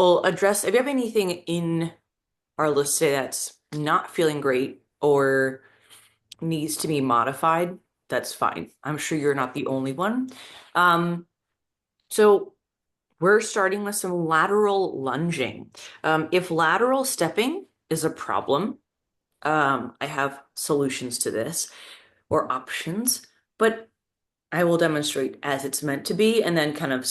Well, address if you have anything in our list today that's not feeling great or needs to be modified, that's fine. I'm sure you're not the only one. Um, so we're starting with some lateral lunging. If lateral stepping is a problem, I have solutions to this or options, but I will demonstrate as it's meant to be, and then kind of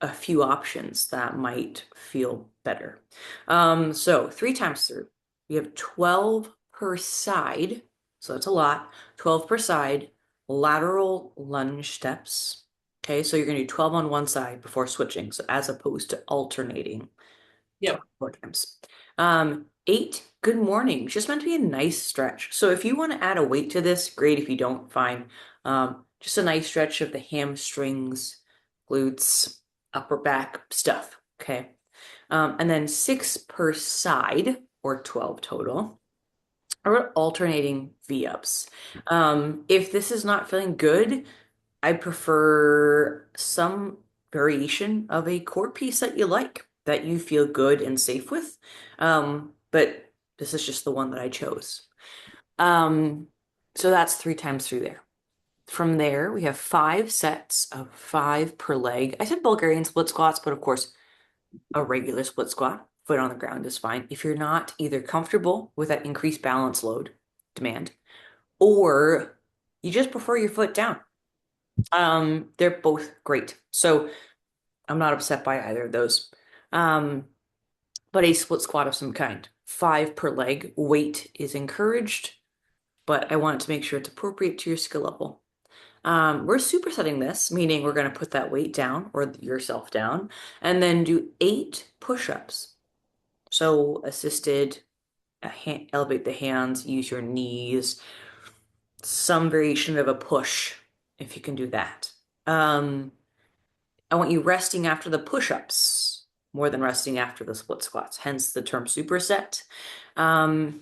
a few options that might feel better. So 3 times through, we have 12 per side. So that's a lot. 12 per side, lateral lunge steps. Okay, so you're going to do 12 on one side before switching, so as opposed to alternating Yep. 4 times. Eight, good morning. Just meant to be a nice stretch. So if you want to add a weight to this, great. If you don't, fine. Just a nice stretch of the hamstrings, glutes, upper back stuff. Okay. And then 6 per side, or 12 total, or alternating V-ups. If this is not feeling good, I prefer some variation of a core piece that you like, that you feel good and safe with. But this is just the one that I chose. Um, so that's 3 times through there. From there, we have 5 sets of 5 per leg. I said Bulgarian split squats, but of course, a regular split squat, foot on the ground is fine. If you're not either comfortable with that increased balance load demand, or you just prefer your foot down, they're both great. So I'm not upset by either of those. Um, but a split squat of some kind. 5 per leg. Weight is encouraged, but I want to make sure it's appropriate to your skill level. We're supersetting this, meaning we're going to put that weight down or yourself down, and then do 8 push-ups. So assisted, elevate the hands, use your knees, some variation of a push, if you can do that. Um, I want you resting after the push-ups more than resting after the split squats, hence the term superset. Um,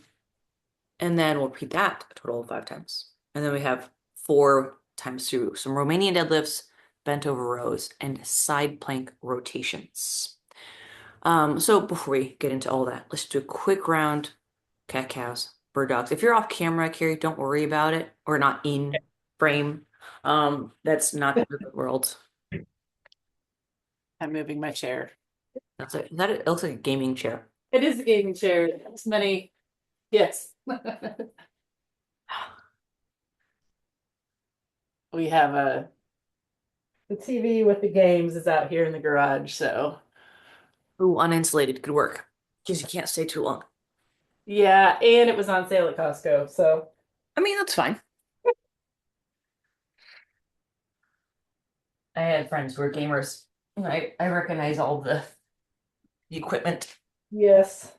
and then we'll repeat that a total of 5 times. And then we have 4 times through some Romanian deadlifts, bent over rows, and side plank rotations. So before we get into all that, let's do a quick round. Cat cows, bird dogs. If you're off camera, Carrie, don't worry about it, or not in frame. That's not the world. I'm moving my chair. It looks like a gaming chair. It is a gaming chair. It has many, yes. We have the TV with the games is out here in the garage, so Ooh, uninsulated. Good work. Because you can't stay too long. yeah, and it was on sale at Costco, so I mean, that's fine. I had friends who were gamers. I recognize all the equipment. yes.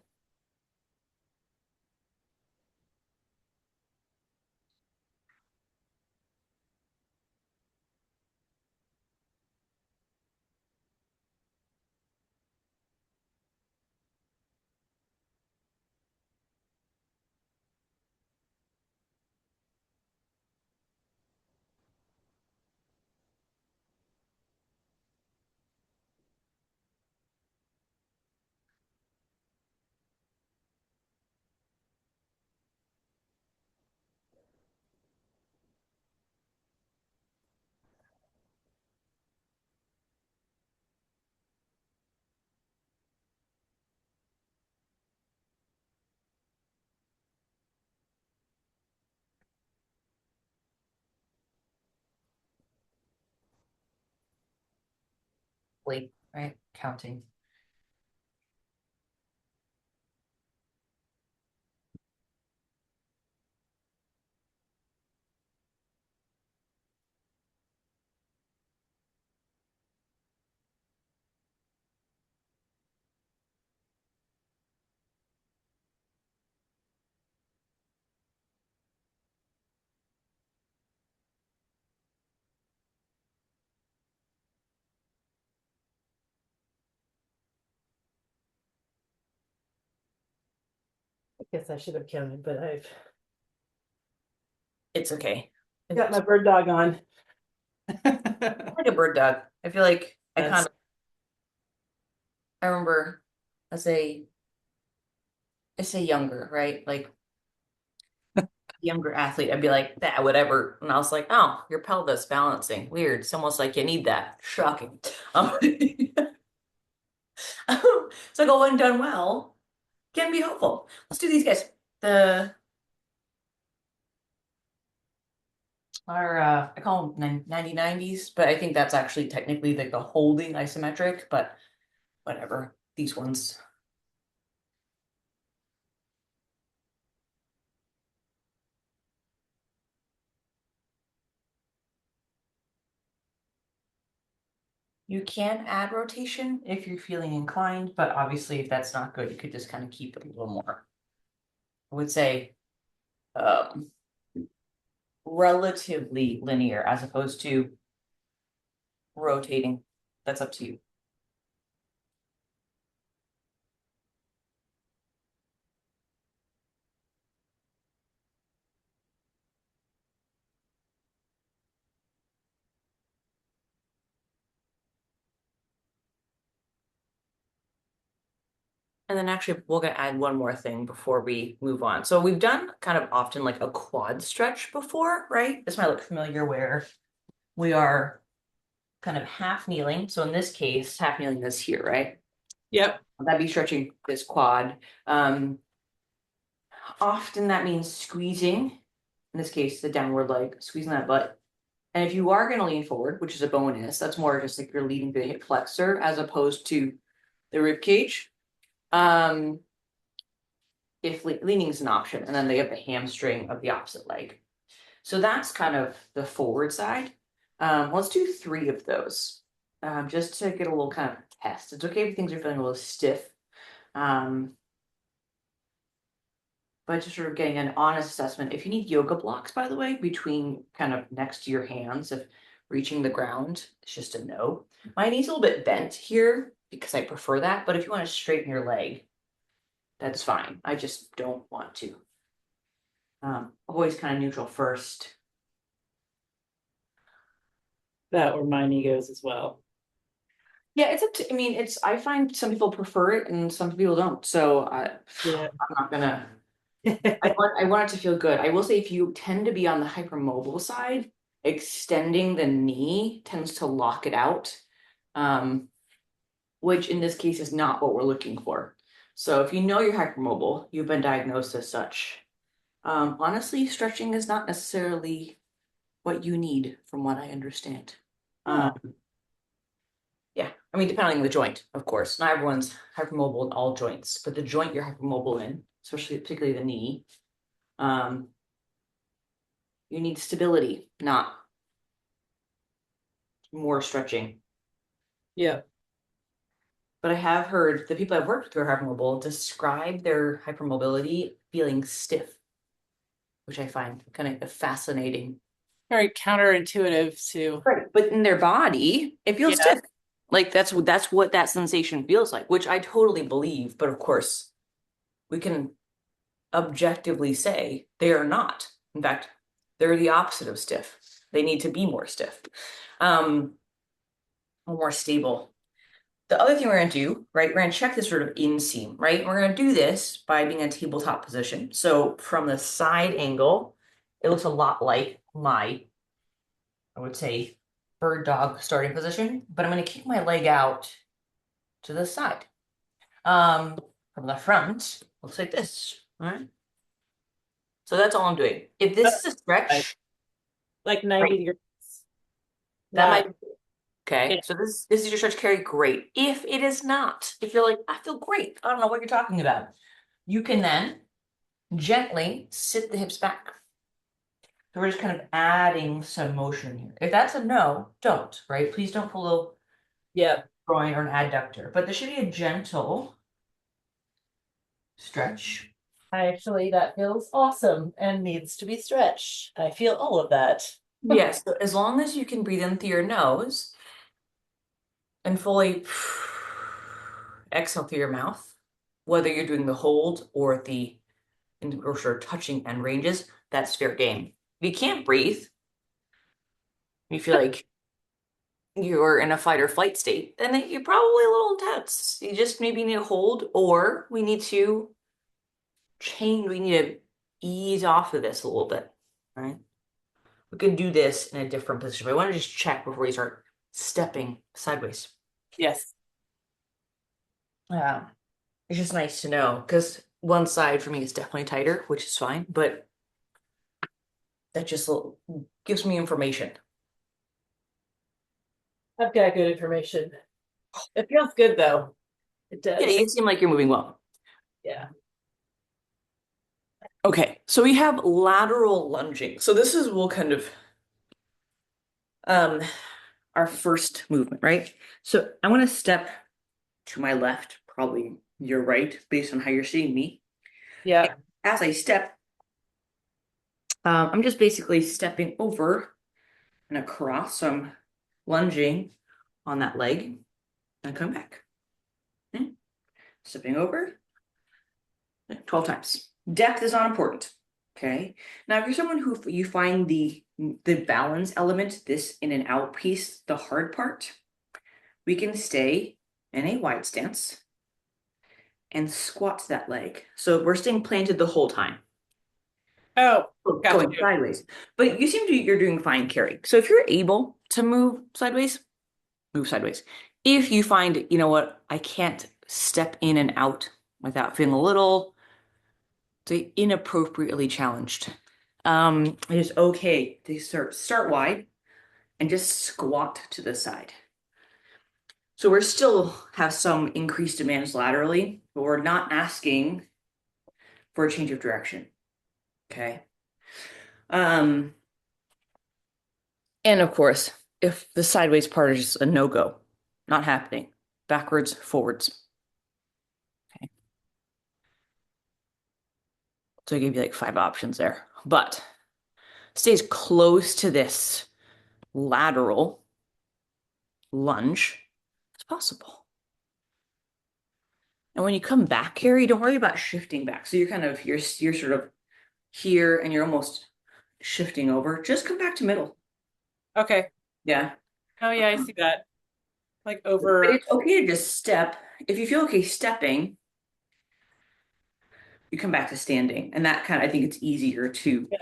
Wait, right? Counting. I guess I should have counted, but I've It's okay. got my It's bird dog on. like a bird dog. I feel like That's I remember. as a younger, right? Like younger athlete, I'd be like, that, whatever. And I was like, oh, your pelvis balancing. Weird. It's almost like you need that. Shocking. So go and done well can be helpful. Let's do these guys. The our I call them 90-90s, but I think that's actually technically like the holding isometric, but whatever. These ones. You can add rotation if you're feeling inclined, but obviously if that's not good, you could just kind of keep it a little more. I would say um, relatively linear as opposed to rotating. That's up to you. And then actually, we're going to add one more thing before we move on. So we've done kind of often like a quad stretch before, right? This might look familiar where we are kind of half kneeling. So in this case, half kneeling is here, right? Yep. That'd be stretching this quad. Often that means squeezing, in this case, the downward leg, squeezing that butt. And if you are going to lean forward, which is a bonus, that's more just like you're leading the hip flexor as opposed to the rib cage. Um, if leaning is an option, and then they have the hamstring of the opposite leg. So that's kind of the forward side. Let's do 3 of those, just to get a little kind of test. It's okay if things are feeling a little stiff, um, but just sort of getting an honest assessment. If you need yoga blocks, by the way, between kind of next to your hands, if reaching the ground, it's just a no. My knee's a little bit bent here because I prefer that, but if you want to straighten your leg, that's fine. I just don't want to. Always kind of neutral first. That where my knee goes as well. Yeah, it's up to, I mean, I find some people prefer it and some people don't. So Yeah. I'm not gonna, I want it to feel good. I will say if you tend to be on the hypermobile side, extending the knee tends to lock it out, um, which in this case is not what we're looking for. So if you know you're hypermobile, you've been diagnosed as such. Honestly, stretching is not necessarily what you need, from what I understand. Oh, Um, Yeah, I mean, depending on the joint, of course. Not everyone's hypermobile in all joints, but the joint you're hypermobile in, especially particularly the knee, um, you need stability, not more stretching. yeah. But I have heard the people I've worked with who are hypermobile describe their hypermobility feeling stiff, which I find kind of fascinating. Very counterintuitive to, Right. But in their body, it feels yeah. stiff. Like that's what that sensation feels like, which I totally believe. But of course, we can objectively say they are not. In fact, they're the opposite of stiff. They need to be more stiff, um, more stable. The other thing we're going to do, right, we're going to check this sort of inseam, right? We're going to do this by being in a tabletop position. So from the side angle, it looks a lot like my, I would say, bird dog starting position, but I'm going to kick my leg out to the side. From the front, looks like this, all right? So that's all I'm doing. If this is a Like stretch, like right, 90 degrees. that Not, might, okay. yeah. So this is your stretch carry, great. If it is not, if you're like, I feel great, I don't know what you're talking about, you can then gently sit the hips back. So we're just kind of adding some motion here. If that's a no, don't, right? Please don't pull Yeah. a groin or an adductor, but there should be a gentle stretch. Actually, that feels awesome and needs to be stretched. I feel all of that. Yes, so as long as you can breathe in through your nose and fully exhale through your mouth, whether you're doing the hold or the or sort of touching end ranges, that's fair game. If you can't breathe, you feel like you're in a fight or flight state, then you're probably a little intense. You just maybe need to hold, or we need to change, we need to ease off of this a little bit, right? We can do this in a different position. But I want to just check before we start stepping sideways. Yes. Yeah. It's just nice to know because one side for me is definitely tighter, which is fine, but that just gives me information. I've got good information. It feels good though. It Yeah, does. you seem like you're moving well. Yeah. Okay, so we have lateral lunging. So this is we'll kind of um our first movement, right? So I want to step to my left, probably your right, based on how you're seeing me. And Yeah. as I step, I'm just basically stepping over and across. So I'm lunging on that leg and come back. Okay. Stepping over 12 times. Depth is not important. Okay. Now, if you're someone who you find the balance element, this in and out piece, the hard part, we can stay in a wide stance and squat that leg. So we're staying planted the whole time, Oh, got going you. sideways. But you seem to you're doing fine carry. So if you're able to move sideways, move sideways. If you find, you know what, I can't step in and out without feeling a little say inappropriately challenged. It is okay to start wide and just squat to the side. So we're still have some increased demands laterally, but we're not asking for a change of direction. Okay. Um, and of course, if the sideways part is just a no-go, not happening, backwards, forwards. Okay. So I gave you like 5 options there, but stays close to this lateral lunge as possible. And when you come back, Carrie, don't worry about shifting back. So you're kind of you're sort of here and you're almost shifting over. Just come back to middle. Okay. Yeah. Oh yeah, I see that. Like But over. it's okay to just step. If you feel okay stepping, you come back to standing. And that kind of, I think it's easier to Yeah,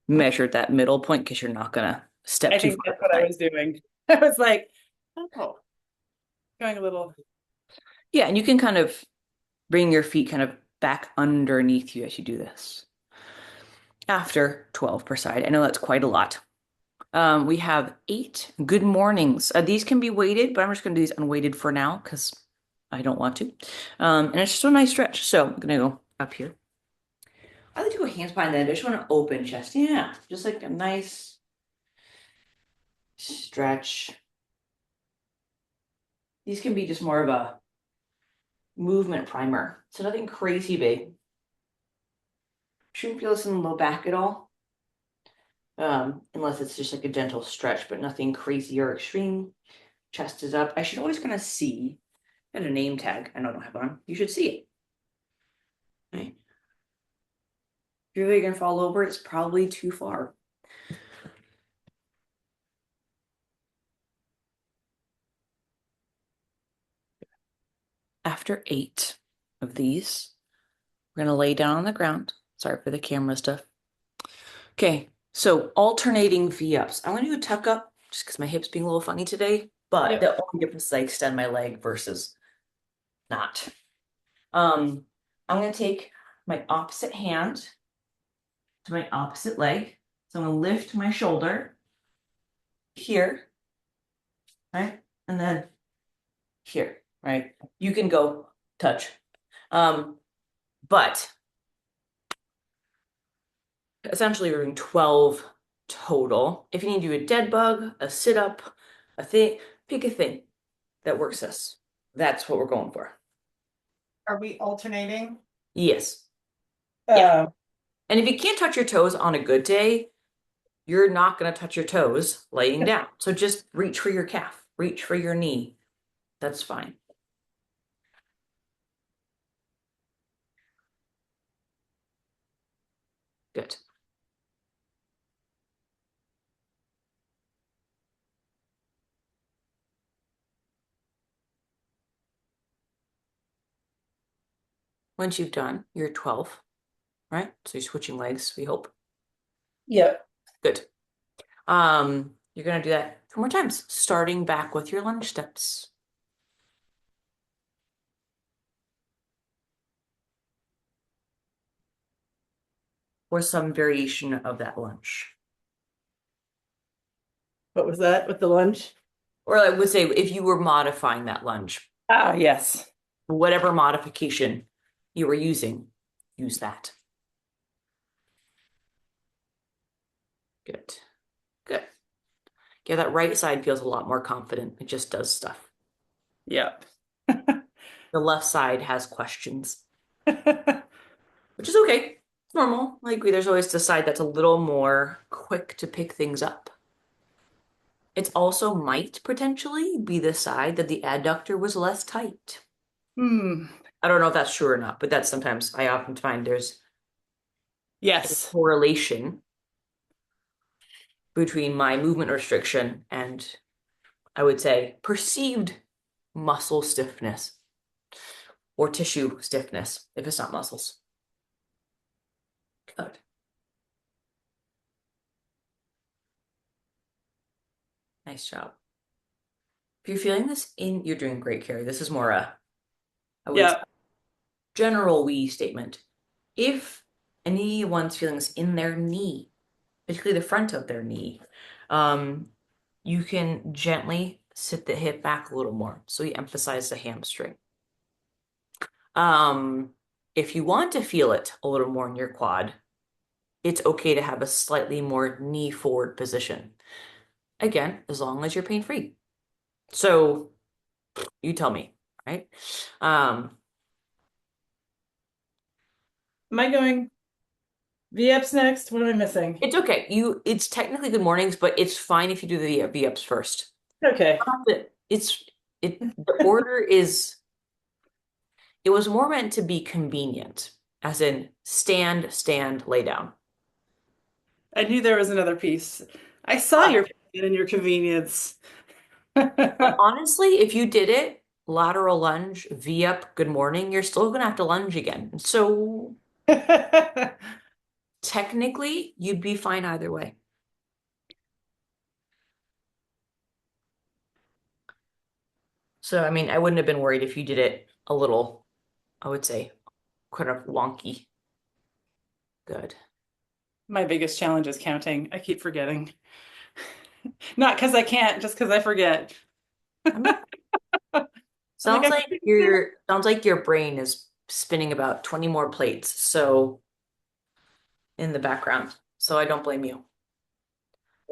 measure that middle point because you're not gonna step I too think far that's to the what I side. was doing. I was like, oh, going a little. Yeah, and you can kind of bring your feet kind of back underneath you as you do this. After 12 per side. I know that's quite a lot. We have 8 good mornings. These can be weighted, but I'm just going to do these unweighted for now because I don't want to. And it's just a nice stretch. So I'm going to go up here. I like to go hands behind the head. I just want to open chest. Yeah, just like a nice stretch. These can be just more of a movement primer. So nothing crazy big. Shouldn't feel this in the low back at all. Unless it's just like a gentle stretch, but nothing crazy or extreme. Chest is up. I should always kind of see. And a name tag. I don't have on. You should see it. Right? If you're really gonna fall over, it's probably too far. After 8 of these, we're gonna lay down on the ground. Sorry for the camera stuff. Okay, so alternating V-ups. I'm gonna do a tuck up just because my hip's being a little funny today, but Yep. the only difference is I extend my leg versus not. Um, I'm gonna take my opposite hand to my opposite leg. So I'm gonna lift my shoulder here, right? And then here, right? You can go touch. Um, but essentially we're doing 12 total. If you need to do a dead bug, a sit up, a thing, pick a thing that works us. That's what we're going for. Are we alternating? Yes. Yeah. Uh, And if you can't touch your toes on a good day, you're not going to touch your toes laying down. So just reach for your calf, reach for your knee. That's fine. Good. Once you've done your 12, right? So you're switching legs, we hope. Yep. Good. You're gonna do that 4 more times, starting back with your lunge steps. Or some variation of that lunge. What was that with the lunge? Or I would say if you were modifying that lunge, Ah, yes. whatever modification you were using, use that. Good. Good. Yeah, that right side feels a lot more confident. It just does stuff. Yep. The left side has questions, which is okay. It's normal. Like there's always the side that's a little more quick to pick things up. It also might potentially be the side that the adductor was less tight. Hmm. I don't know if that's true or not, but that's sometimes I often find there's a Yes. correlation between my movement restriction and I would say perceived muscle stiffness or tissue stiffness if it's not muscles. Good. Nice job. If you're feeling this you're doing great, Carrie. This is more I would say, Yep. general we statement. If anyone's feeling this in their knee, particularly the front of their knee, um, you can gently sit the hip back a little more. So you emphasize the hamstring. Um, if you want to feel it a little more in your quad, it's okay to have a slightly more knee forward position. Again, as long as you're pain free. So you tell me, right? Um, Am I going V-ups next? What am I missing? it's okay. It's technically good mornings, but it's fine if you do the V-ups first. Okay. It's the order is it was more meant to be convenient, as in stand, stand, lay down. I knew there was another piece. I saw your plan and your convenience. But honestly, if you did it, lateral lunge, V up, good morning, you're still gonna have to lunge again. So technically, you'd be fine either way. So, I mean, I wouldn't have been worried if you did it a little, I would say, kind of wonky. Good. My biggest challenge is counting. I keep forgetting. Not because I can't, just because I forget. I mean, I'm like, sounds like your brain is spinning about 20 more plates, so in the background. So I don't blame you.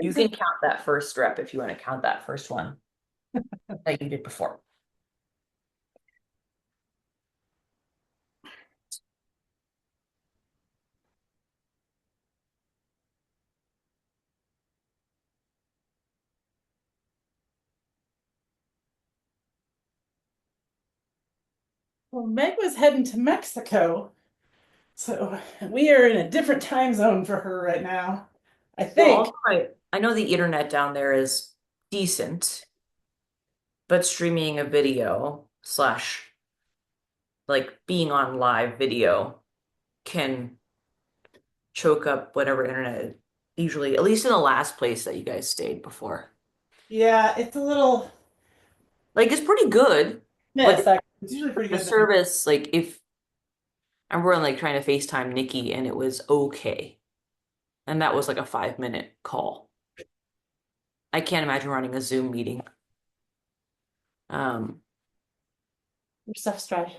You can count that first rep if you want to count that first one that you did before. well, Meg was heading to Mexico, so we are in a different time zone for her right now. I Well, think. also, I know the internet down there is decent, but streaming a video slash like being on live video can choke up whatever internet, usually, at least in the last place that you guys stayed before. Yeah, it's a little Like, it's pretty good, but miss, actually. It's usually pretty the good there. service, like, if I remember like trying to FaceTime Nikki and it was okay. And that was like a 5 minute call. I can't imagine running a Zoom meeting. Um, Your stuff's dry.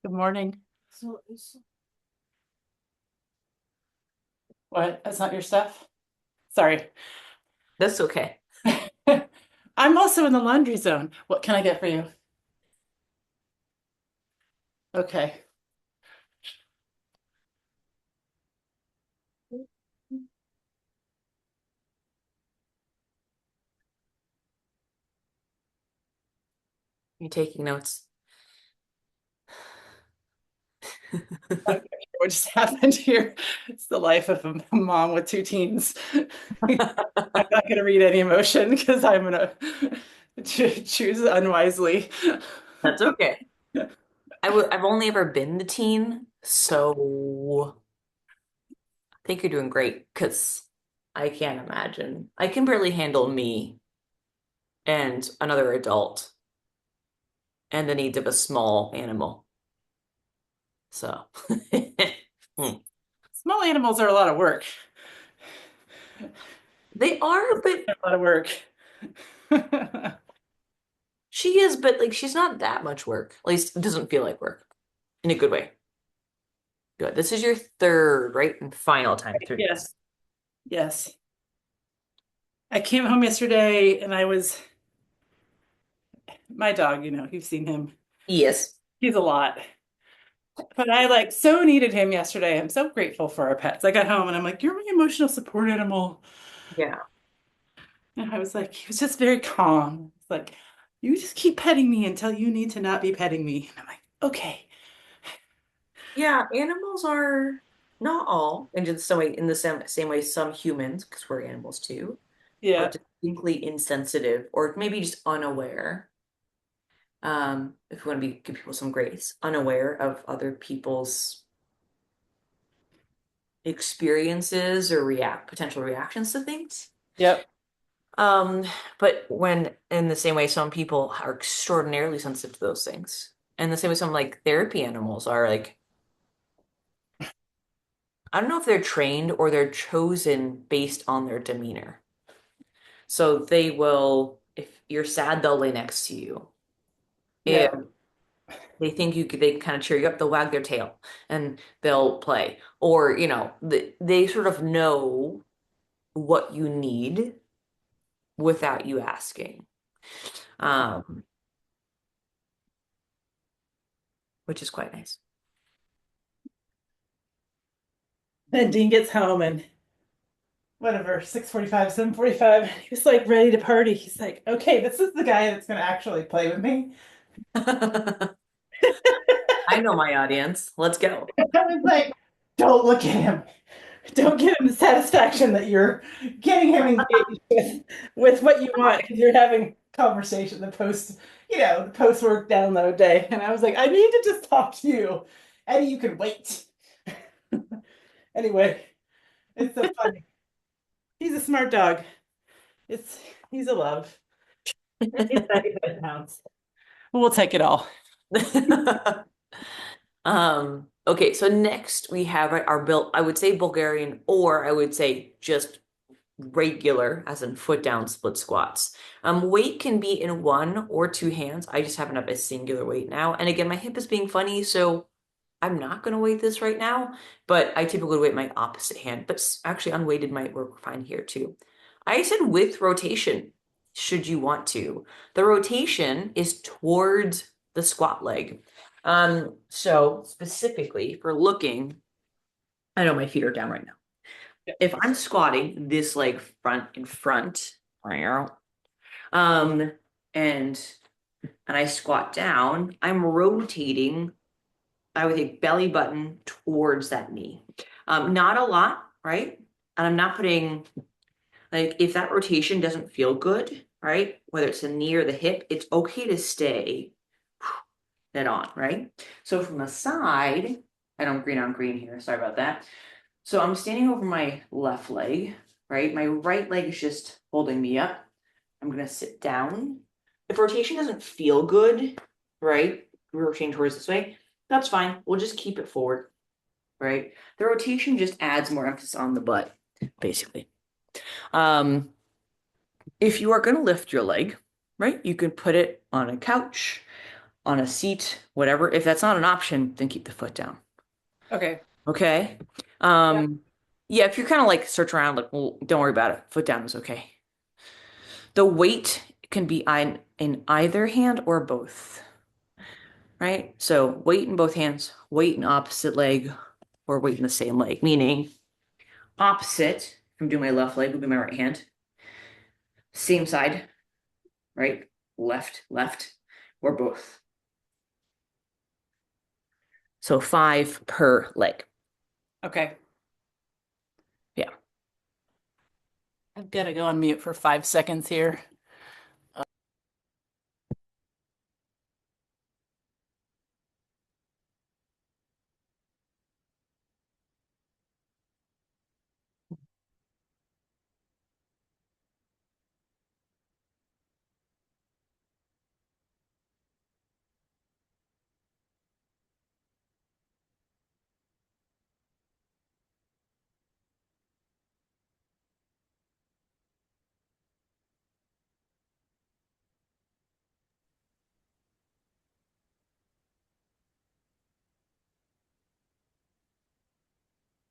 Good morning. What? That's not your stuff? Sorry. that's okay. I'm also in the laundry zone. What can I get for you? Okay. You taking notes? What just happened here? It's the life of a mom with two teens. I'm not going to read any emotion because I'm gonna. choose unwisely. That's okay. I've only ever been the teen, so I think you're doing great because I can't imagine. I can barely handle me and another adult and the needs of a small animal. So Hmm. Small animals are a lot of work. They are, but A lot of work. she is, but like she's not that much work. At least it doesn't feel like work in a good way. Good. This is your third, right? And final time through Yes, this. yes. I came home yesterday and I was my dog, you've seen him. Yes. He's a lot. But I like so needed him yesterday. I'm so grateful for our pets. I got home and I'm like, you're my emotional support animal. Yeah. And I was like, he was just very calm. It's like, you just keep petting me until you need to not be petting me. And I'm like, okay. Yeah, animals are not all, and just some way in the same way some humans, because we're animals too, are Yeah. distinctly insensitive or maybe just unaware. If we want to give people some grace, unaware of other people's experiences or react potential reactions to things. Yep. Um, but when in the same way some people are extraordinarily sensitive to those things. And the same way some like therapy animals are like I don't know if they're trained or they're chosen based on their demeanor. So they will, if you're sad, they'll lay next to you. If Yep. they think they can kind of cheer you up, they'll wag their tail and they'll play. Or, they sort of know what you need without you asking, um, which is quite nice. Then Dean gets home and whatever, 6:45, 7:45, he was like ready to party. He's like, okay, this is the guy that's gonna actually play with me. I know my audience. Let's go. I was like, don't look at him. Don't give him the satisfaction that you're getting him engaged with what you want because you're having conversation the post work download day. And I was like, I need to just talk to you. Eddie, you can wait. Anyway, it's so funny. He's a smart dog. It's he's a love. He's 95 pounds. We'll take it all. Okay, so next we have our built, I would say Bulgarian, or I would say just regular, as in foot down split squats. Weight can be in one or two hands. I just happen to have a singular weight now. And again, my hip is being funny, so I'm not going to weight this right now, but I typically weight my opposite hand. But actually, unweighted might work fine here too. I said with rotation, should you want to. The rotation is towards the squat leg. So specifically for looking, I know my feet are down right now. If I'm squatting this leg front in front, um, and I squat down, I'm rotating, I would say belly button towards that knee. Not a lot, right? And I'm not putting like if that rotation doesn't feel good, right? Whether it's the knee or the hip, it's okay to stay dead on, right? So from the side, I don't green on green here. Sorry about that. So I'm standing over my left leg, right? My right leg is just holding me up. I'm gonna sit down. If rotation doesn't feel good, right? We're rotating towards this way, that's fine. We'll just keep it forward, right? The rotation just adds more emphasis on the butt, basically. Um, if you are gonna lift your leg, right, you can put it on a couch, on a seat, whatever. If that's not an option, then keep the foot down. Okay. Okay. Yeah. Um, yeah, if you're kind of like search around, like, well, don't worry about it. Foot down is okay. The weight can be in either hand or both, right? So weight in both hands, weight in opposite leg, or weight in the same leg, meaning opposite, if I'm doing my left leg, would be my right hand. Same side, right? Left, left, or both. So 5 per leg. Okay. Yeah. I've got to go on mute for 5 seconds here.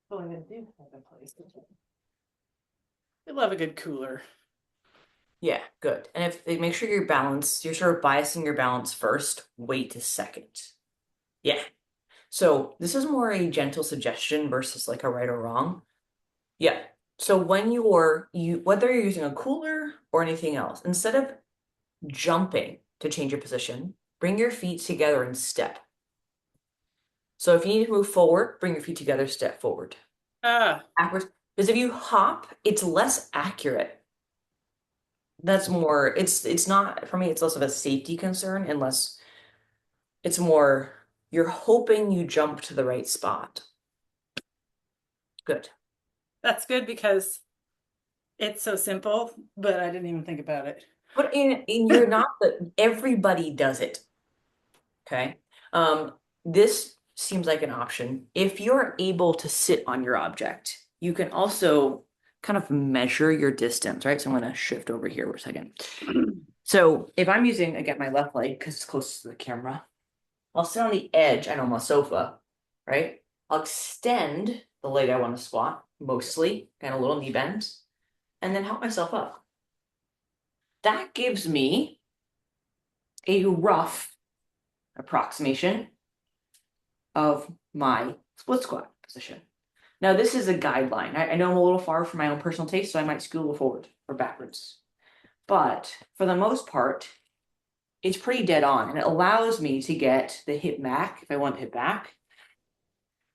Well, I do have a place. I love a good cooler. Yeah, good. And if make sure you're balanced, you're sort of biasing your balance first, weight to second. Yeah. So this is more a gentle suggestion versus like a right or wrong. Yeah. So when you whether you're using a cooler or anything else, instead of jumping to change your position, bring your feet together and step. So if you need to move forward, bring your feet together, step forward. Ah, Backwards. Because if you hop, it's less accurate. That's more, it's not for me, it's less of a safety concern unless it's more you're hoping you jump to the right spot. Good. that's good because it's so simple, but I didn't even think about it. But in you're not the everybody does it. Okay. Um, this seems like an option. If you're able to sit on your object, you can also kind of measure your distance, right? So I'm going to shift over here for a second. So if I'm using, again, my left leg because it's close to the camera, I'll sit on the edge, I know, on my sofa, right? I'll extend the leg I want to squat, mostly, kind of a little knee bend, and then help myself up. That gives me a rough approximation of my split squat position. Now, this is a guideline. I know I'm a little far from my own personal taste, so I might scoot a little forward or backwards. But for the most part, it's pretty dead on, and it allows me to get the hip back if I want to hit back.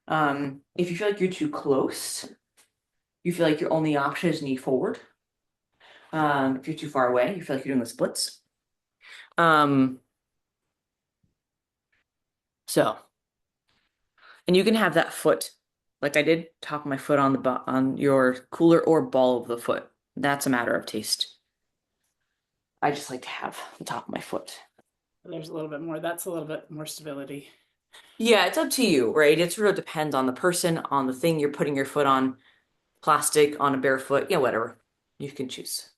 If you feel like you're too close, you feel like your only option is knee forward. If you're too far away, you feel like you're doing the splits. Um, so, and you can have that foot, like I did, top of my foot on on your cooler or ball of the foot. That's a matter of taste. I just like to have the top of my foot. There's a little bit more. That's a little bit more stability. Yeah, it's up to you, right? It sort of depends on the person, on the thing you're putting your foot on, plastic, on a bare foot, yeah, whatever. You can choose.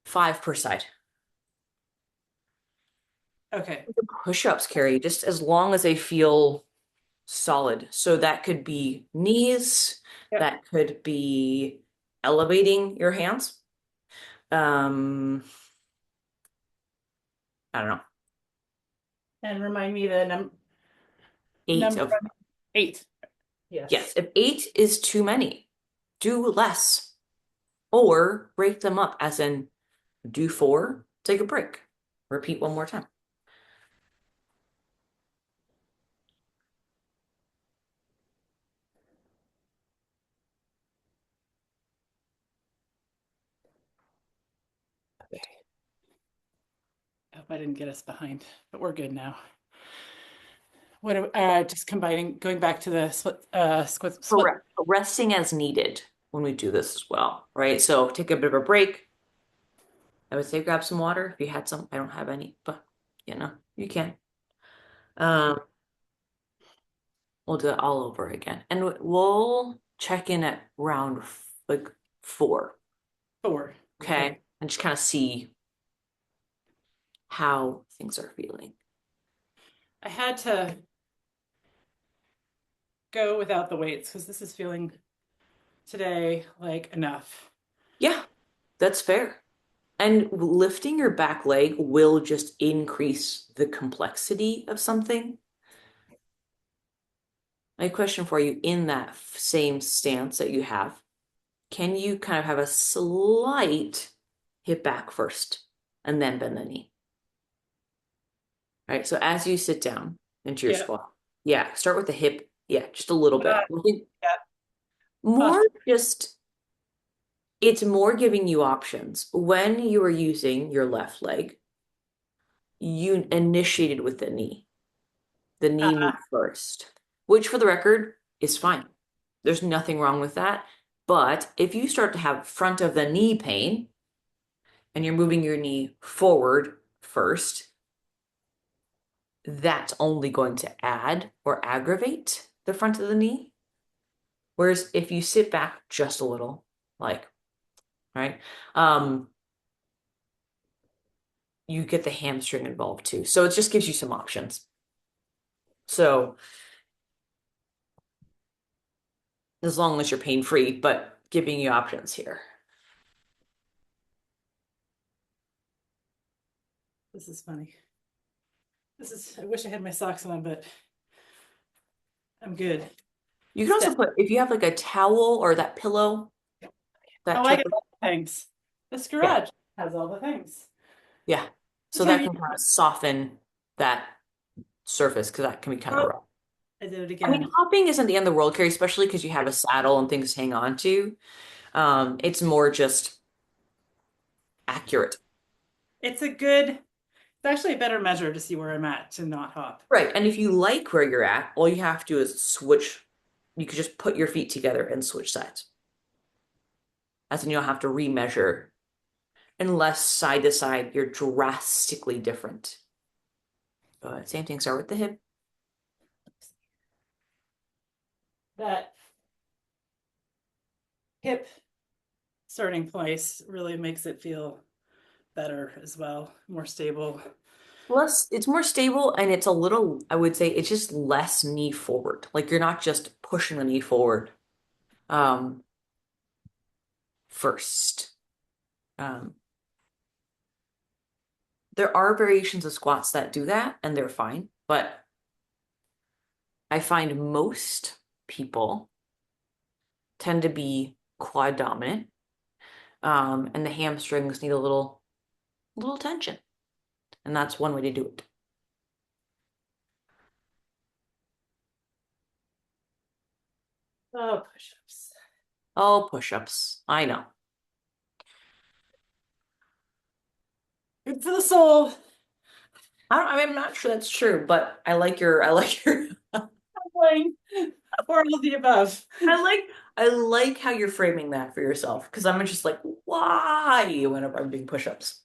Five per side. Okay. Push-ups, Carrie, just as long as they feel solid. So that could be knees, Yep. that could be elevating your hands. Um, I don't know, And remind me the eight number of, on 8. yes, Yes. if eight is too many, do less or break them up, as in do four, take a break, repeat one more time. I hope I didn't get us behind, but we're good now. Just combining, going back to the split. Correct. Resting as needed when we do this as well, right? So take a bit of a break. I would say grab some water if you had some. I don't have any, but you can. Um, we'll do it all over again. And we'll check in at round like 4, 4. Okay. okay? And just kind of see how things are feeling. I had to go without the weights because this is feeling today like enough. Yeah, that's fair. And lifting your back leg will just increase the complexity of something. My question for you in that same stance that you have, can you kind of have a slight hip back first and then bend the knee? All right. So as you sit down into your Yeah. squat, yeah, start with the hip. Yeah, just a little bit. Yeah. More just, it's more giving you options. When you are using your left leg, you initiated with the knee. The knee Uh, moved first, which for the record is fine. There's nothing wrong with that. But if you start to have front of the knee pain and you're moving your knee forward first, that's only going to add or aggravate the front of the knee. Whereas if you sit back just a little, like, right, um, you get the hamstring involved too. So it just gives you some options. So as long as you're pain free, but giving you options here. This is funny. I wish I had my socks on, but I'm good. You can Step. also put, if you have like a towel or that pillow, that Oh, I got turtle. all the things. This Yeah. garage has all the things. Yeah. So Okay. that can kind of soften that surface because that can be kind of Oh, rough. I did it I mean, again. hopping isn't the end of the world, Carrie, especially because you have a saddle and things to hang on to. It's more just accurate. It's actually a better measure to see where I'm at to not hop. Right. And if you like where you're at, all you have to do is switch. You could just put your feet together and switch sides. As in, you don't have to remeasure unless side to side you're drastically different. Same thing, start with the hip. That hip starting place really makes it feel better as well, more stable. Plus, it's more stable and it's a little, I would say, it's just less knee forward. Like you're not just pushing the knee forward um, first. Um, there are variations of squats that do that and they're fine, but I find most people tend to be quad dominant, and the hamstrings need a little tension, and that's one way to do it. Oh, push-ups. Oh, push-ups. I know. Good for the soul. I'm not sure that's true, but I like your Playing or all of the above. I like I like how you're framing that for yourself because I'm just like, why whenever I'm doing push-ups.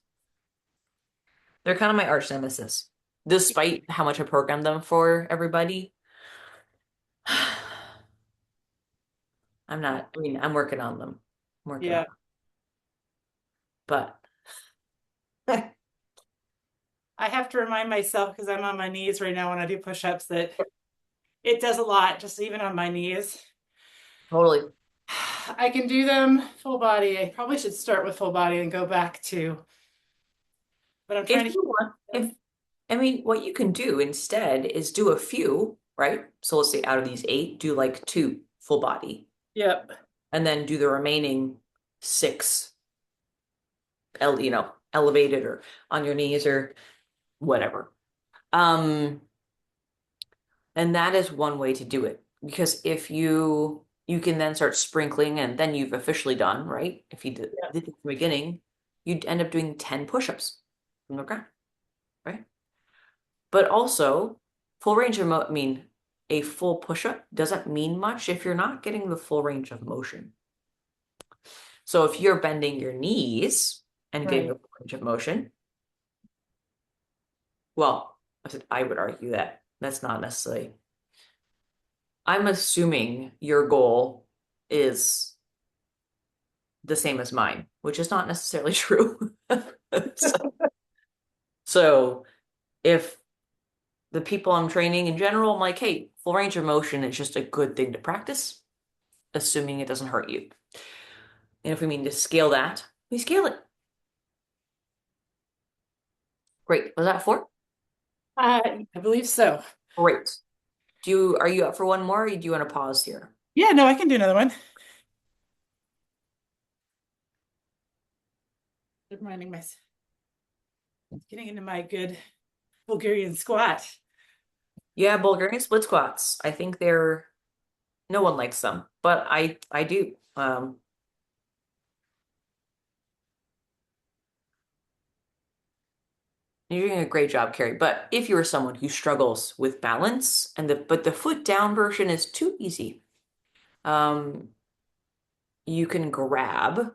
They're kind of my arch nemesis. Despite how much I program them for everybody. I'm not, I mean, I'm working on them. I'm working on Yeah, them. But I have to remind myself because I'm on my knees right now when I do push-ups that it does a lot, just even on my knees. totally. I can do them full body. I probably should start with full body and go back to, but I'm If trying to keep you want, them. if I mean, what you can do instead is do a few, right? So let's say out of these eight, do like two full body, Yep. and then do the remaining six, elevated or on your knees or whatever. Um, and that is one way to do it because if you can then start sprinkling and then you've officially done, right? If you did it from the beginning, you'd end up doing 10 push-ups from the ground, right? But also, full range of I mean, a full push-up doesn't mean much if you're not getting the full range of motion. So if you're bending your knees and getting Right. a full range of motion, well, I would argue that that's not necessarily. I'm assuming your goal is the same as mine, which is not necessarily true. So, so if the people I'm training in general, I'm like, hey, full range of motion is just a good thing to practice, assuming it doesn't hurt you. And if we mean to scale that, we scale it. Great. Was that four? I believe so. Great. Are you up for one more or do you want to pause here? Yeah, no, I can do another one. Reminding myself, getting into my good Bulgarian squat. Yeah, Bulgarian split squats. I think they're no one likes them, but I do. You're doing a great job, Carrie. But if you're someone who struggles with balance and the foot down version is too easy, um, you can grab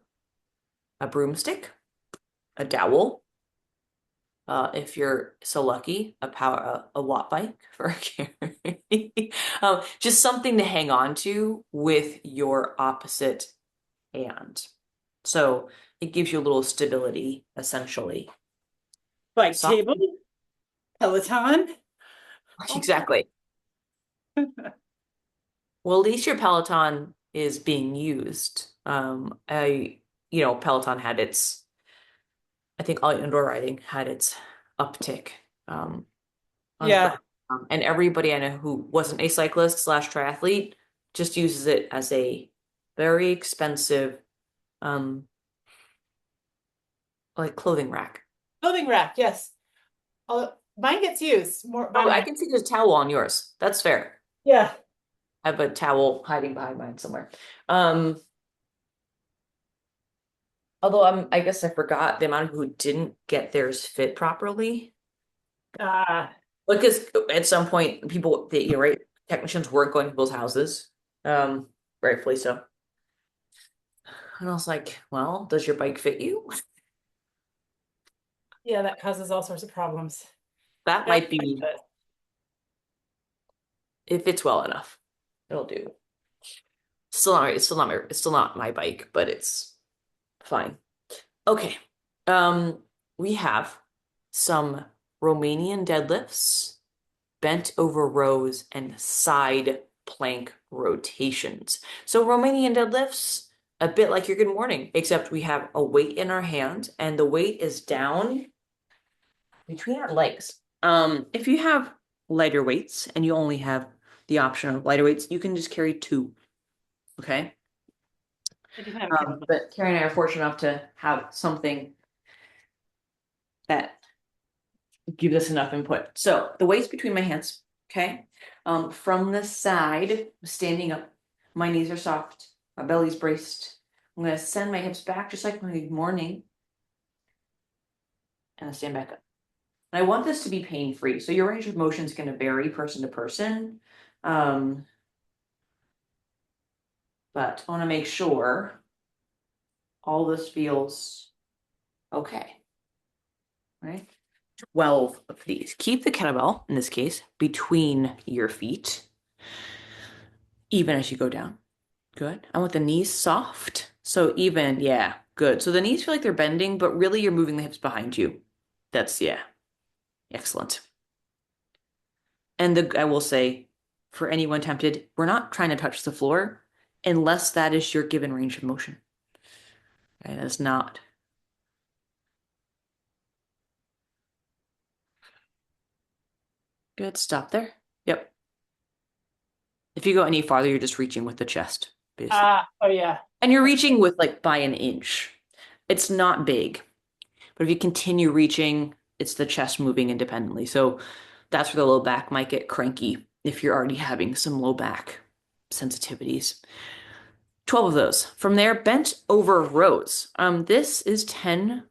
a broomstick, a dowel, if you're so lucky, a watt bike for a carry. Just something to hang on to with your opposite hand. So it gives you a little stability, essentially. Bike Soft. table, Peloton. Oh, Exactly. Well, at least your Peloton is being used. Peloton had its, I think all indoor riding had its uptick on Yeah. and everybody I know who wasn't a cyclist slash triathlete just uses it as a very expensive um like clothing rack. Clothing rack, yes. Mine gets used more by Oh, I my, can see there's a towel on yours. That's fair. yeah. I have a towel hiding behind mine somewhere. Um, Although I guess I forgot the amount of people who didn't get theirs fit properly. Uh, Because at some point, right, technicians weren't going to people's houses, um, rightfully so. And I was like, well, does your bike fit you? yeah, that causes all sorts of problems. That Yeah, might be, if it's well enough, it'll do. Still not, it's still not my bike, but it's fine. Okay. Um, we have some Romanian deadlifts, bent over rows, and side plank rotations. So Romanian deadlifts, a bit like your good morning, except we have a weight in our hand and the weight is down between our legs. If you have lighter weights and you only have the option of lighter weights, you can just carry two. Okay. I do have a kettlebell. But Carrie and I are fortunate enough to have something that gives us enough input. So the weight's between my hands. Okay. From the side, standing up, my knees are soft, my belly's braced. I'm going to send my hips back just like my morning and I stand back up. And I want this to be pain-free. So your range of motion is going to vary person to person. Um, but I want to make sure all this feels okay. Right? 12 of these. Keep the kettlebell, in this case, between your feet, even as you go down. Good. I want the knees soft. So even, yeah, good. So the knees feel like they're bending, but really you're moving the hips behind you. That's, yeah, excellent. And I will say, for anyone tempted, we're not trying to touch the floor unless that is your given range of motion. Okay, that's not. Good. Stop there. Yep. If you go any farther, you're just reaching with the chest, basically. Oh yeah. And you're reaching with like by an inch. It's not big. But if you continue reaching, it's the chest moving independently. So that's where the low back might get cranky if you're already having some low back sensitivities. 12 of those. From there, bent over rows. This is 10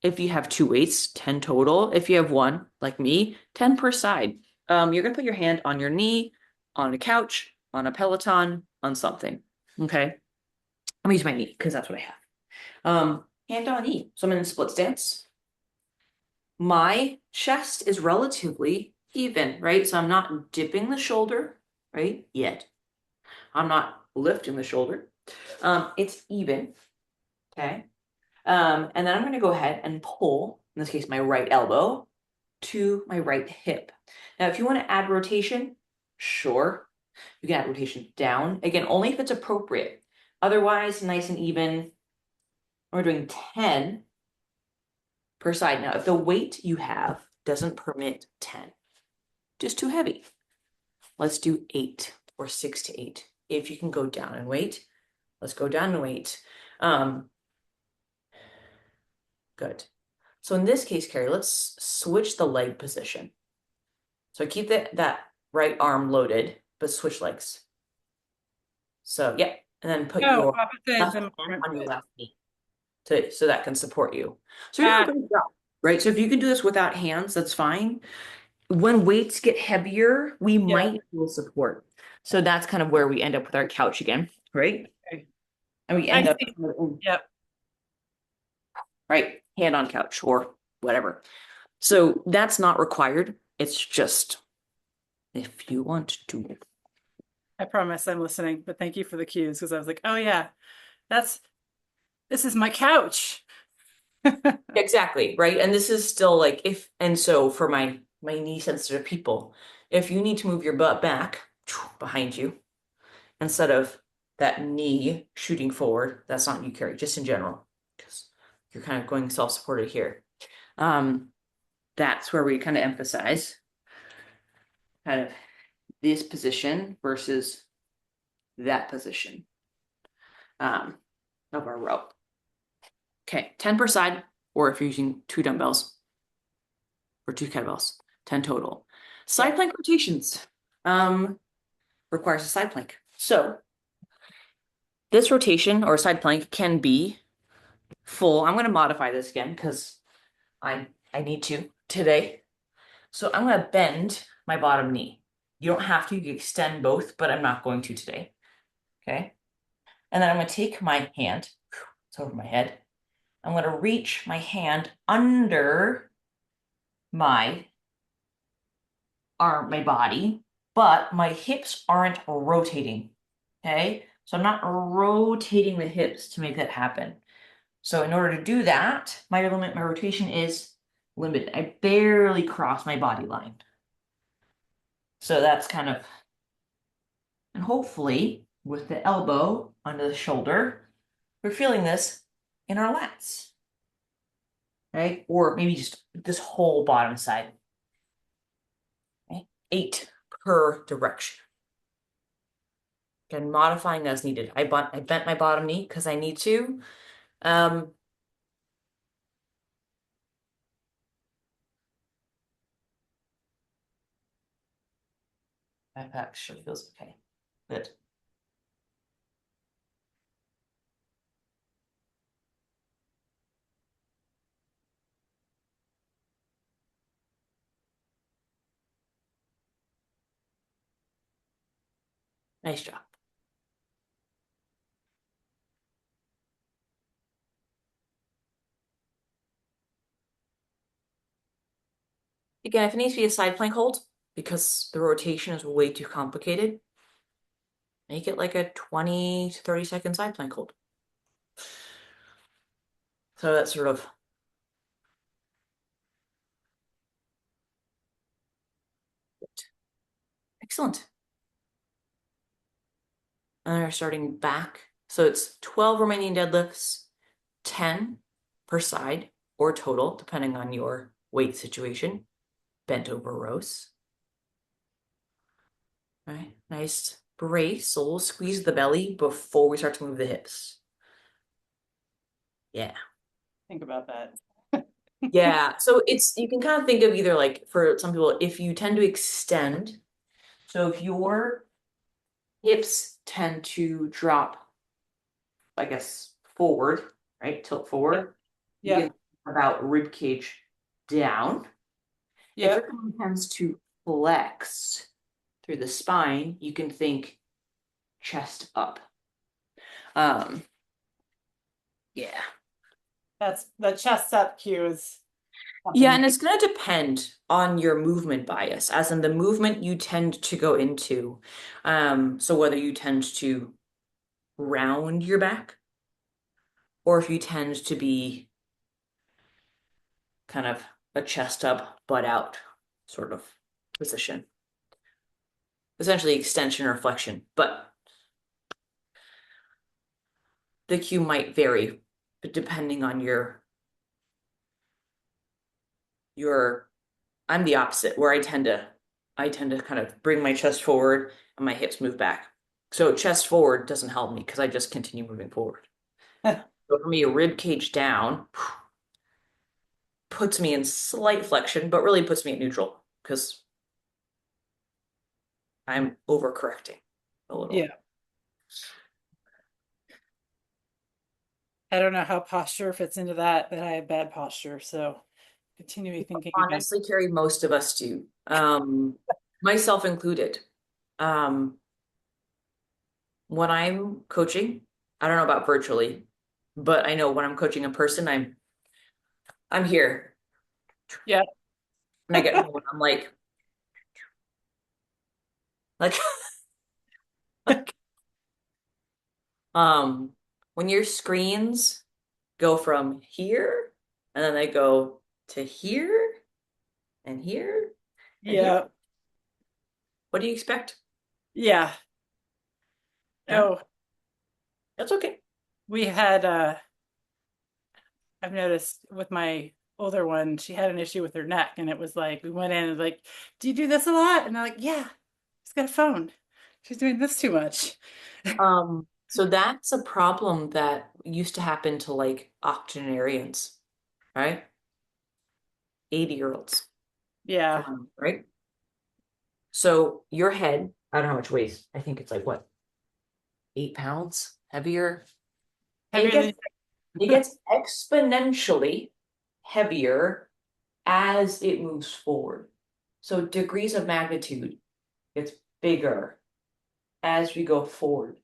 if you have two weights, 10 total. If you have one, like me, 10 per side. You're gonna put your hand on your knee, on a couch, on a Peloton, on something. Okay. I'm gonna use my knee because that's what I have. Hand on knee. So I'm in a split stance. My chest is relatively even, right? So I'm not dipping the shoulder, right? Yet. I'm not lifting the shoulder. It's even, okay? And then I'm going to go ahead and pull, in this case, my right elbow to my right hip. Now, if you want to add rotation, sure, you can add rotation down. Again, only if it's appropriate. Otherwise, nice and even. We're doing 10 per side. Now, if the weight you have doesn't permit 10, just too heavy, let's do 8 or 6 to 8. If you can go down in weight, let's go down in weight. Good. So in this case, Carrie, let's switch the leg position. So keep that right arm loaded, but switch legs. So yeah, and then put No, your opposite left the hand movement. on your left knee so that can support you. So you're doing a Ah, great job, right? So if you can do this without hands, that's fine. When weights get heavier, we yeah. might feel support. So that's kind of where we end up with our couch again, right? Okay. And we I end up, see. Yep. right, hand on couch or whatever. So that's not required. It's just if you want to. I promise I'm listening, but thank you for the cues because I was like, oh yeah, that's this is my couch. Exactly, right? And this is still like if and so for my knee sensitive people, if you need to move your butt back behind you instead of that knee shooting forward. That's not you carry, just in general, because you're kind of going self-supported here. Um, that's where we kind of emphasize kind of this position versus that position of our row. Okay, 10 per side, or if you're using two dumbbells or two kettlebells, 10 total. Yeah. Side plank rotations requires a side plank. So this rotation or side plank can be full. I'm going to modify this again because I need to today. So I'm going to bend my bottom knee. You don't have to, you can extend both, but I'm not going to today. Okay. And then I'm going to take my hand, it's over my head. I'm going to reach my hand under my arm, my body, but my hips aren't rotating. Okay. So I'm not rotating the hips to make that happen. So in order to do that, my rotation is limited. I barely cross my body line. So that's kind of, and hopefully with the elbow under the shoulder, we're feeling this in our lats, right? Or maybe just this whole bottom side. Okay? 8 per direction. Again, modifying as needed. I bent my bottom knee because I need to. Um, my back sure feels okay. Good. Nice job. Again, if it needs to be a side plank hold, because the rotation is way too complicated, make it like a 20 to 30 second side plank hold. So that's sort of excellent. And then we're starting back. So it's 12 remaining deadlifts, 10 per side or total, depending on your weight situation. Bent over rows. Right, nice brace. So we'll squeeze the belly before we start to move the hips. Yeah. Think about that. Yeah. So it's, you can kind of think of either like for some people, if you tend to extend, so if your hips tend to drop, I guess, forward, right? Tilt forward, you Yeah. can think about rib cage down. If Yeah. your arm tends to flex through the spine, you can think chest up. Um, yeah. That's the chest up cue is Yeah, something. and it's going to depend on your movement bias, as in the movement you tend to go into. So whether you tend to round your back or if you tend to be kind of a chest up, butt out sort of position. Essentially extension or flexion, but the cue might vary, but depending on your I'm the opposite, where I tend to kind of bring my chest forward and my hips move back. So chest forward doesn't help me because I just continue moving forward. So for me, a rib cage down puts me in slight flexion, but really puts me at neutral because I'm overcorrecting a little. Yeah. I don't know how posture fits into that, but I have bad posture. So continuing thinking about Honestly, Carrie, most of us do, myself included. Um, when I'm coaching, I don't know about virtually, but I know when I'm coaching in person, I'm here. yeah. And I get home and I'm like, like, um, when your screens go from here and then they go to here and here and here, Yeah. what do you expect? Yeah. Yeah. Oh. That's okay. We had I've noticed with my older one, she had an issue with her neck, and it was like we went in and like, do you do this a lot? And I'm like, yeah, she's got a phone. She's doing this too much. So that's a problem that used to happen to like octogenarians, right? 80-year-olds, Yeah. right? So your head, I don't know how much weighs. I think it's like what, 8 pounds heavier. It Heavier gets than it gets exponentially heavier as it moves forward. So degrees of magnitude gets bigger as we go forward.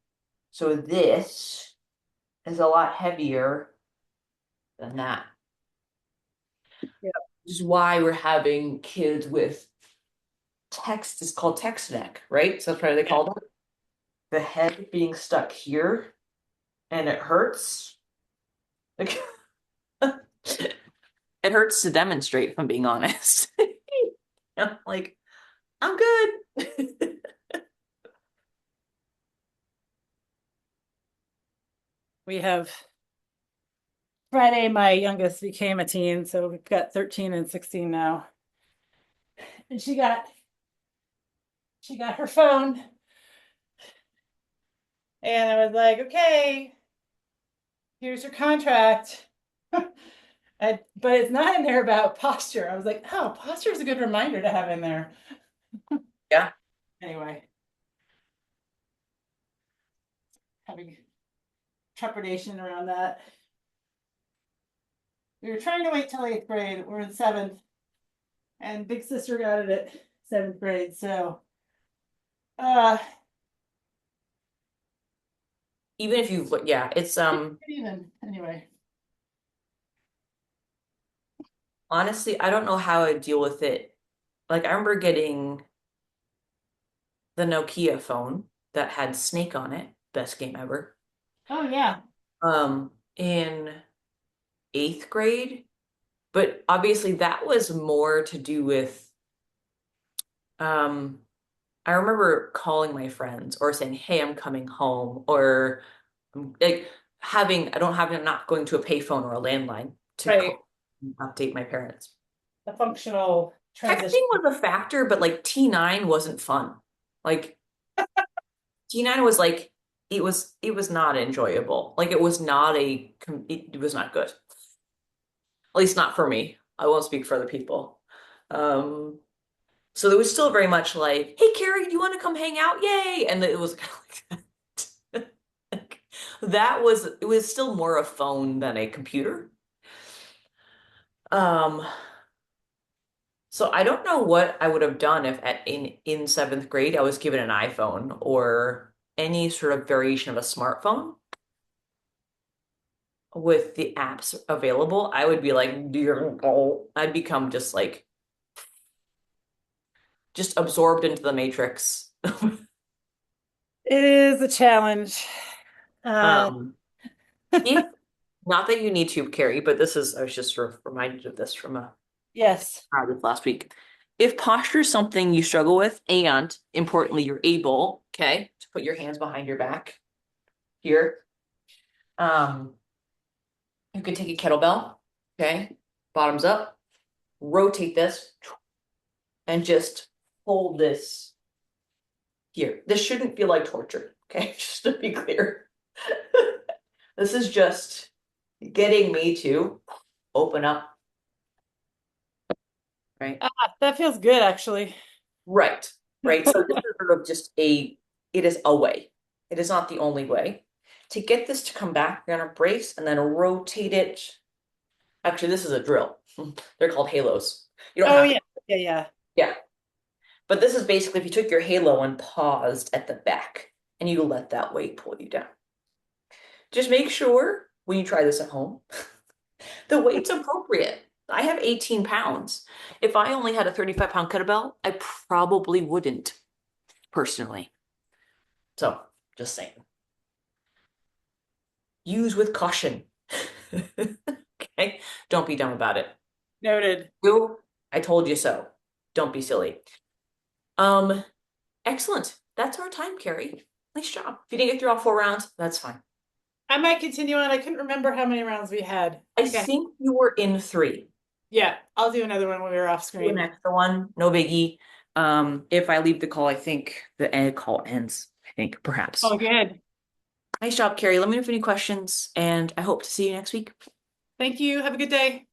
So this is a lot heavier than that. yeah. Which is why we're having kids with text is called text neck, right? So that's why they Yeah. called it. The head being stuck here and it hurts. Like it hurts to demonstrate, if I'm being honest. Like, I'm good. We have Friday, my youngest became a teen, so we've got 13 and 16 now. And she got her phone, and I was like, okay, here's your contract. But it's not in there about posture. I was like, oh, posture is a good reminder to have in there. Yeah. Anyway, having trepidation around that. We were trying to wait till eighth grade. We're in seventh, and big sister got it at seventh grade. So, uh, Even if you look, yeah, it's even anyway. honestly, I don't know how I deal with it. Like I remember getting the Nokia phone that had Snake on it, best game ever. Oh yeah. In eighth grade, but obviously that was more to do with um I remember calling my friends or saying, "Hey, I'm coming home," or like having I don't have I'm not going to a payphone or a landline to Right. call and update my parents. The functional transition. Texting was a factor, but like T9 wasn't fun. Like T9 was like it was not enjoyable. Like it was not it was not good. At least not for me. I won't speak for other people. Um, so it was still very much like, "Hey Carrie, do you want to come hang out? Yay!" And it was kind of like that. That was it was still more a phone than a computer. Um, so I don't know what I would have done if in seventh grade I was given an iPhone or any sort of variation of a smartphone with the apps available. I would be like, "Dear God," I'd become just absorbed into the matrix. It is a challenge. Uh, Um, if not that you need to, Carrie, but this is I was just sort of reminded of this from a yes. this last week. If posture is something you struggle with, and importantly, you're able, okay, to put your hands behind your back here. Um, you could take a kettlebell, okay, bottoms up, rotate this, and just hold this here. This shouldn't feel like torture, okay, just to be clear. This is just getting me to open up, right? Ah, that feels good actually. Right, right. So this is sort of just it is a way. It is not the only way. To get this to come back, you're gonna brace and then rotate it. Actually, this is a drill. They're called halos. You don't Oh have to, yeah. Yeah, yeah. yeah. But this is basically if you took your halo and paused at the back and you let that weight pull you down. Just make sure when you try this at home, the weight's appropriate. I have 18 pounds. If I only had a 35-pound kettlebell, I probably wouldn't personally. So, just saying. Use with caution. Okay? Don't be dumb about it. Noted. You, I told you so. Don't be silly. Um, Excellent. That's our time, Carrie. Nice job. If you didn't get through all 4 rounds, that's fine. I might continue on. I couldn't remember how many rounds we had. I Okay. think you were in three. Yeah, I'll do another one when we're off Do an screen. extra one, no biggie. If I leave the call, I think the end call ends. I think perhaps. Oh, good. Nice job, Carrie. Let me know if you have any questions, and I hope to see you next week. Thank you. Have a good day.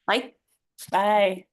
Bye. Bye.